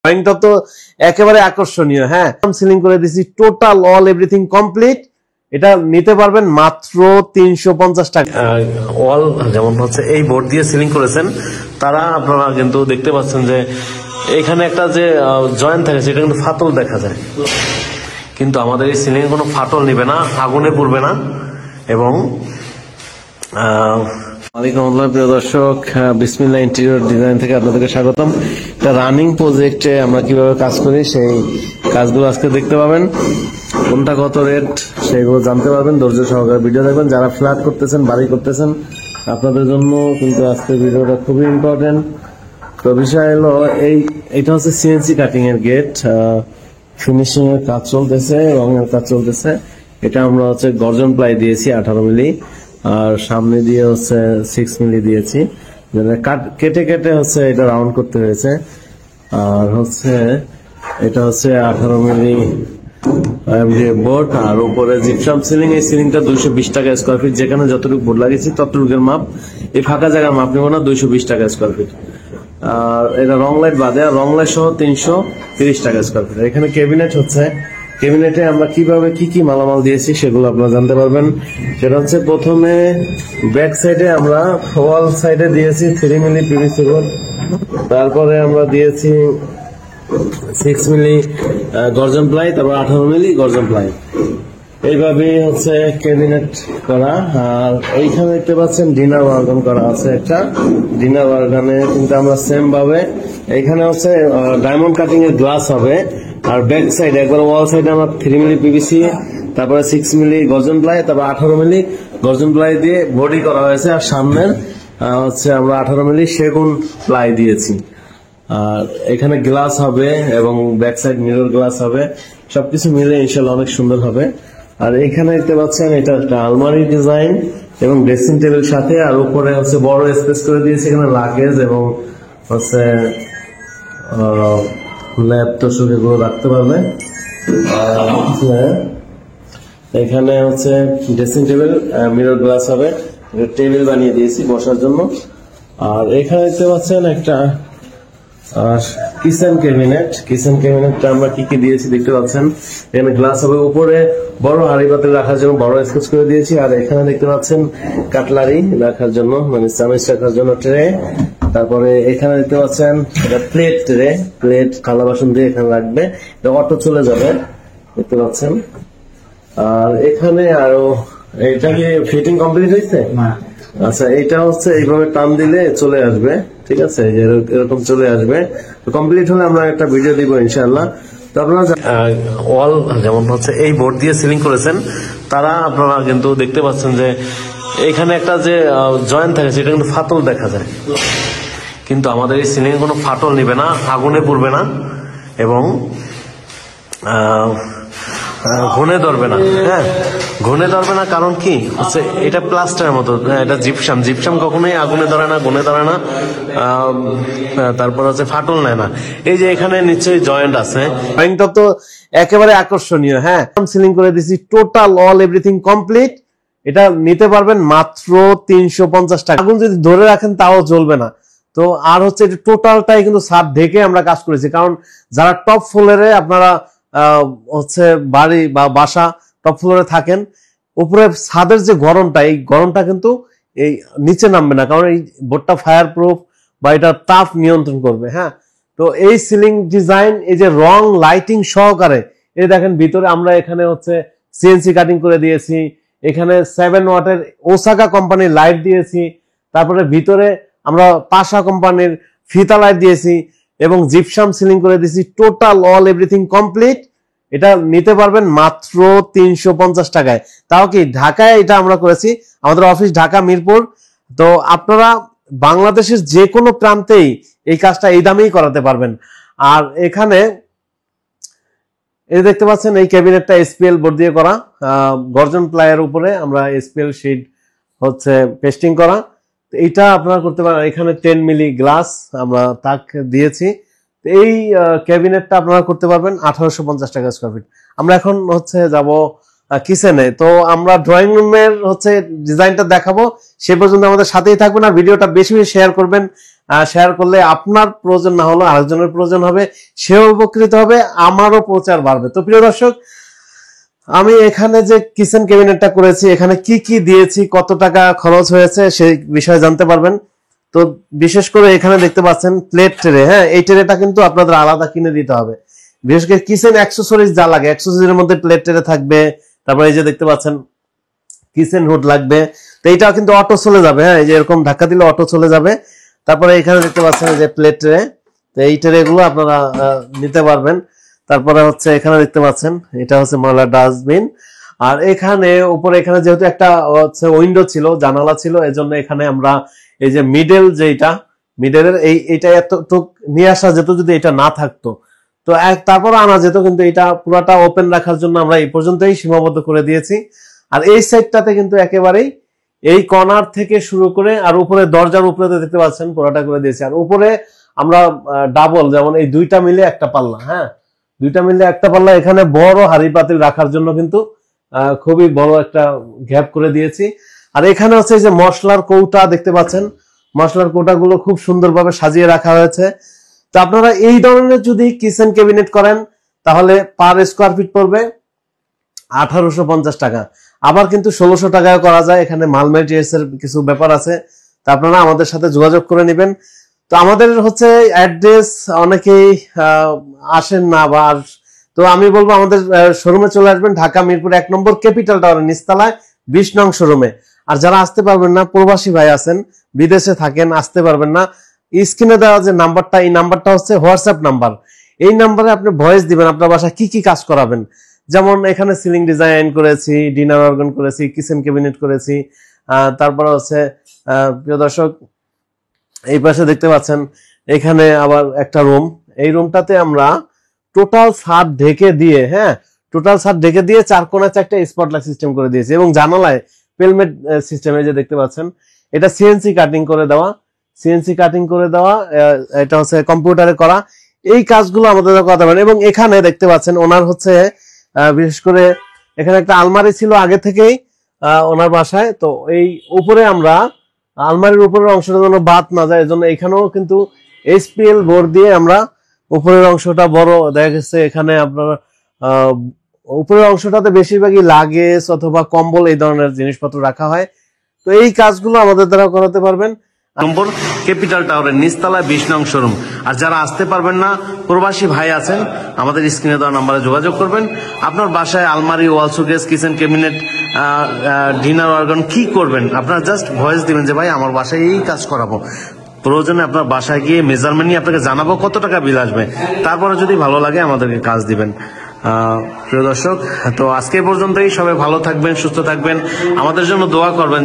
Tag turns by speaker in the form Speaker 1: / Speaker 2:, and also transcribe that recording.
Speaker 1: ড্রয়িংটা তো একেবারে আকর্ষণীয়। হ্যাঁ, সিলিং করে দিয়েছি, টোটাল অল এভরিথিং কমপ্লিট। এটা নিতে পারবেন মাত্র 350 টাকা।
Speaker 2: অল যেমন হচ্ছে এই বোর্ড দিয়ে সিলিং করেছেন তারা আপনারা কিন্তু দেখতে পাচ্ছেন যে এখানে একটা যে জয়েন্ট থাকে সেটা কিন্তু ফাটল দেখা যায়, কিন্তু আমাদের এই সিলিং কোনো ফাটল নিবে না, আগুনে পুড়বে না। এবং প্রিয় দর্শক, বিসমিল্লাহ ইন্টেরিয়র ডিজাইন থেকে আপনাদেরকে স্বাগতম। একটা রানিং প্রজেক্টে আমরা কিভাবে কাজ করি সেই কাজগুলো আজকে দেখতে পাবেন। কোনটা কত রেট সেগুলো জানতে পারবেন, ধৈর্য সহকারে ভিডিও দেখবেন। যারা ফ্ল্যাট করতেছেন, বাড়ি করতেছেন, আপনাদের জন্য কিন্তু আজকের ভিডিওটা খুবই ইম্পর্টেন্ট। তো বিষয় হলো এইটা হচ্ছে সিএনসি কাটিং এর গেট, ফিনিশিং এর কাজ চলতেছে, রঙের কাজ চলতেছে। এটা আমরা হচ্ছে গর্জন প্লাই দিয়েছি 18 মিলি, আর সামনে দিয়ে হচ্ছে 6 মিলি দিয়েছি। কেটে কেটে হচ্ছে এটা রাউন্ড করতে হয়েছে। আর হচ্ছে এটা হচ্ছে 18 মিলি বোর্ড, আর উপরে জিপসাম সিলিং। এই সিলিংটা 220 টাকা স্কোয়ার ফিট। যেখানে যতটুকু বোর্ড লাগিয়েছি ততটুকুর মাপ, এই ফাঁকা জায়গার মাপ নেবো না, 220 টাকা স্কোয়ার ফিট। আর এটা রং লাইট বাদে, আর রং লাইট সহ 330 টাকা স্কোয়ার ফিট। এখানে ক্যাবিনেট হচ্ছে, ক্যাবিনেটে আমরা কিভাবে কি মালামাল দিয়েছি সেগুলো আপনারা জানতে পারবেন। সেটা হচ্ছে প্রথমে ব্যাক সাইডে আমরা ওয়াল সাইডে দিয়েছি 3 মিলি পিভিসি বোর্ড, তারপরে আমরা দিয়েছি 6 মিলি গর্জন প্লাই, তারপর 18 মিলি গর্জন প্লাই। এইভাবেই হচ্ছে ক্যাবিনেট করা। আর এইখানে দেখতে পাচ্ছেন ডিনার ওয়ার্গন করা আছে একটা। ডিনার ওয়ার্গনে কিন্তু আমরা সেম ভাবে এইখানে হচ্ছে ডায়মন্ড কাটিং এর গ্লাস হবে। আর ব্যাক সাইড একবার ওয়াল সাইডে আমরা 3 মিলি পিভিসি, তারপরে 6 মিলি গর্জন প্লাই, তারপর 18 মিলি গর্জন প্লাই দিয়ে বডি করা হয়েছে। আর সামনের হচ্ছে আমরা 18 মিলি সেগুন প্লাই দিয়েছি। আর এখানে গ্লাস হবে এবং ব্যাক সাইড মিরর গ্লাস হবে। সবকিছু মিলে ইনশাআল্লাহ অনেক সুন্দর হবে। আর এখানে দেখতে পাচ্ছেন এটা একটা আলমারি ডিজাইন এবং ড্রেসিং টেবিল সাথে, আর উপরে হচ্ছে বড় স্পেস করে দিয়েছে এখানে লাগেজ এবং হচ্ছে ল্যাপটপ এগুলো রাখতে পারবে। এখানে হচ্ছে ড্রেসিং টেবিল, মিরর গ্লাস হবে, টেবিল বানিয়ে দিয়েছি বসার জন্য। আর এখানে দেখতে পাচ্ছেন একটা কিচেন ক্যাবিনেট। কিচেন ক্যাবিনেটটা আমরা কি দিয়েছি দেখতে পাচ্ছেন। এখানে গ্লাস হবে, উপরে বড় হাঁড়ি পাতিল রাখার জন্য বড় স্পেস করে দিয়েছি। আর এখানে দেখতে পাচ্ছেন কাটলারি রাখার জন্য, মানে চামচ রাখার জন্য ট্রে। তারপরে এখানে দেখতে পাচ্ছেন এটা প্লেট ট্রে, প্লেট থালা বাসন দিয়ে এখানে রাখবে, এটা অটো চলে যাবে দেখতে পাচ্ছেন। আর এখানে আরো এটা কি ফিটিং কমপ্লিট হয়েছে? আচ্ছা, এটা হচ্ছে এইভাবে টান দিলে চলে আসবে, ঠিক আছে, এরকম চলে আসবে। কমপ্লিট হলে আমরা একটা ভিডিও দিব ইনশাআল্লাহ। তো আপনারা ওয়াল যেমন হচ্ছে এই বোর্ড দিয়ে সিলিং করেছেন তারা আপনারা কিন্তু দেখতে পাচ্ছেন যে এখানে একটা যে জয়েন্ট থাকে সেটা কিন্তু ফাটল দেখা যায়, কিন্তু আমাদের এই সিলিং কোনো ফাটল নিবে না, আগুনে পুড়বে না এবং ঘুনে ধরবে না। হ্যাঁ, ঘুনে ধরবে না, কারণ কি হচ্ছে এটা প্লাস্টারের মতো, এটা জিপসাম। জিপসাম কখনোই আগুনে ধরে না, ঘুনে ধরে না, তারপর হচ্ছে ফাটল নেয় না। এই যে এখানে নিশ্চয়ই জয়েন্ট আছে।
Speaker 1: ড্রয়িংটা তো একেবারে আকর্ষণীয়। হ্যাঁ, সিলিং করে দিয়েছি, টোটাল অল এভরিথিং কমপ্লিট। এটা নিতে পারবেন মাত্র 350 টাকা। আগুন যদি ধরে রাখেন তাও জ্বলবে না। তো আর হচ্ছে টোটালটাই কিন্তু ছাদ ঢেকে আমরা কাজ করেছি, কারণ যারা টপ ফ্লোরে আপনারা হচ্ছে বাড়ি বা বাসা টপ ফ্লোরে থাকেন, উপরে ছাদের যে গরমটা, এই গরমটা কিন্তু এই নিচে নামবে না, কারণ এই বোর্ডটা ফায়ার প্রুফ বা এটা তাপ নিয়ন্ত্রণ করবে। হ্যাঁ, তো এই সিলিং ডিজাইন, এই যে রং লাইটিং সহকারে, এই দেখেন ভিতরে আমরা এখানে হচ্ছে সিএনসি কাটিং করে দিয়েছি। এখানে 7 ওয়াটের ওসাকা কোম্পানির লাইট দিয়েছি। তারপরে ভিতরে আমরা পাশা কোম্পানির ফিতা লাইট দিয়েছি এবং জিপসাম সিলিং করে দিয়েছি। Total all everything complete. এটা নিতে পারবেন মাত্র 350 টাকায়। তাও কি ঢাকায় এটা আমরা করেছি, আমাদের অফিস ঢাকা মিরপুর। তো আপনারা বাংলাদেশের যে কোনো প্রান্তেই এই কাজটা এই দামেই করাতে পারবেন। আর এখানে এই দেখতে পাচ্ছেন এই ক্যাবিনেটটা এসপিএল বোর্ড দিয়ে করা, গর্জন প্লাইয়ের উপরে আমরা এসপিএল শিট হচ্ছে পেস্টিং করা। এটা আপনারা করতে পারেন। এখানে 10 মিলি গ্লাস আমরা তাক দিয়েছি। এই ক্যাবিনেটটা আপনারা করতে পারবেন 1850 টাকা স্কোয়ার ফিট। আমরা এখন হচ্ছে যাব কিচেনে। তো আমরা ড্রয়িং রুমের হচ্ছে ডিজাইনটা দেখাবো, সে পর্যন্ত আমাদের সাথেই থাকবেন। আর ভিডিওটা বেশি বেশি শেয়ার করবেন, শেয়ার করলে আপনার প্রয়োজন না হলো আরেকজনের প্রয়োজন হবে, সেও উপকৃত হবে, আমারও প্রচার বাড়বে। তো প্রিয় দর্শক, আমি এখানে যে কিচেন ক্যাবিনেটটা করেছি, এখানে কি কি দিয়েছি, কত টাকা খরচ হয়েছে সেই বিষয়ে জানতে পারবেন। তো বিশেষ করে এখানে দেখতে পাচ্ছেন প্লেট ট্রে, হ্যাঁ এই ট্রেটা কিন্তু আপনাদের আলাদা কিনে দিতে হবে। বিশেষ করে কিচেন অ্যাক্সেসরিজ যা লাগে, অ্যাক্সেসরিজের মধ্যে প্লেট ট্রে থাকবে, তারপরে এই যে দেখতে পাচ্ছেন কিচেন হুড লাগবে। তো এইটাও কিন্তু অটো চলে যাবে, হ্যাঁ এই যে এরকম ধাক্কা দিলে অটো চলে যাবে। তারপরে এখানে দেখতে পাচ্ছেন যে প্লেট ট্রে, তো এই ট্রে গুলো আপনারা নিতে পারবেন। তারপরে হচ্ছে এখানে দেখতে পাচ্ছেন এটা হচ্ছে ময়লার ডাস্টবিন। আর এখানে উপরে এখানে যেহেতু একটা হচ্ছে উইন্ডো ছিল, জানালা ছিল, এজন্য এখানে আমরা এই যে মিডলের এইটা এতটুক নিয়ে আসা যেত যদি এটা না থাকতো। তো তারপর আনা যেত, কিন্তু এটা পুরাটা ওপেন রাখার জন্য আমরা এই পর্যন্তই সীমাবদ্ধ করে দিয়েছি। আর এই সাইডটাতে কিন্তু একেবারেই এই কর্নার থেকে শুরু করে আর উপরে দরজার উপরে দেখতে পাচ্ছেন পুরাটা করে দিয়েছি। আর উপরে আমরা ডাবল, যেমন এই দুইটা মিলে একটা পাল্লা, হ্যাঁ দুইটা মিলে একটা পাল্লা, এখানে বড় হাড়ি পাতিল রাখার জন্য কিন্তু খুবই বড় একটা গ্যাপ করে দিয়েছি। আর এখানে হচ্ছে যে মশলার কৌটা দেখতে পাচ্ছেন, মশলার কৌটাগুলো খুব সুন্দরভাবে সাজিয়ে রাখা হয়েছে। তো আপনারা এই ধরনের যদি কিচেন ক্যাবিনেট করেন তাহলে পার স্কোয়ার ফিট পড়বে 1850 টাকা। আবার কিন্তু 1600 টাকায় করা যায়, এখানে মাল মেটেরিয়ালস এর কিছু ব্যাপার আছে। তা আপনারা আমাদের সাথে যোগাযোগ করে নেবেন। তো আমাদের হচ্ছে অ্যাড্রেস অনেকেই আসেন না, বা তো আমি বলবো আমাদের শোরুমে চলে আসবেন, ঢাকা মিরপুর 1 নম্বর ক্যাপিটাল টাওয়ারের নিচতলায় 20 নং শোরুমে। আর যারা আসতে পারবেন না, প্রবাসী ভাই আছেন, বিদেশে থাকেন, আসতে পারবেন না, স্ক্রিনে দেওয়া যে নাম্বারটা, এই নাম্বারটা হচ্ছে হোয়াটসঅ্যাপ নাম্বার। এই নাম্বারে আপনি ভয়েস দিবেন আপনার বাসায় কি কি কাজ করাবেন। যেমন এখানে সিলিং ডিজাইন করেছি, ডিনার অর্গান করেছি, কিচেন ক্যাবিনেট করেছি। তারপর হচ্ছে প্রিয় দর্শক এই পাশে দেখতে পাচ্ছেন এখানে আবার একটা রুম, এই রুমটাতে আমরা টোটাল ছাদ ঢেকে দিয়ে, হ্যাঁ টোটাল ছাদ ঢেকে দিয়ে 4 কোণায় 4টা স্পটলাইট সিস্টেম করে দিয়েছি, এবং জানালায় পেলমেট সিস্টেমে যে দেখতে পাচ্ছেন এটা সিএনসি কাটিং করে দেওয়া, এটা হচ্ছে কম্পিউটারে করা। এই কাজগুলো আমাদের করতে পারেন। এবং এখানে দেখতে পাচ্ছেন ওনার হচ্ছে বিশেষ করে এখানে একটা আলমারি ছিল আগে থেকেই ওনার বাসায়। তো এই উপরে আমরা আলমারির উপরের অংশটা যেন বাদ না যায়, এজন্য এখানেও কিন্তু এইচপিএল বোর্ড দিয়ে আমরা উপরের অংশটা বড় দেখা গেছে। এখানে আপনার উপরের অংশটাতে বেশিরভাগই লাগেজ অথবা কম্বল এই ধরনের জিনিসপত্র রাখা হয়। তো এই কাজগুলো আমাদের দ্বারা করাতে পারবেন। নম্বর ক্যাপিটাল টাওয়ারের নিচতলায় 20 নং শোরুম। আর যারা আসতে পারবেন না, প্রবাসী ভাই আছেন, আমাদের স্ক্রিনে দেওয়া নাম্বারে যোগাযোগ করবেন। আপনার বাসায় আলমারি, ওয়াল showcase, kitchen cabinet, dinner organ কি করবেন, আপনারা জাস্ট ভয়েস দিবেন যে ভাই আমার বাসায় এই কাজ করাবো। প্রয়োজনে আপনার বাসায় গিয়ে মেজারমেন্ট নিয়ে আপনাকে জানাবো কত টাকা বিল আসবে, তারপরে যদি ভালো লাগে আমাদেরকে কাজ দিবেন। প্রিয় দর্শক, তো আজকে পর্যন্তই, সবাই ভালো থাকবেন, সুস্থ থাকবেন, আমাদের জন্য দোয়া করবেন।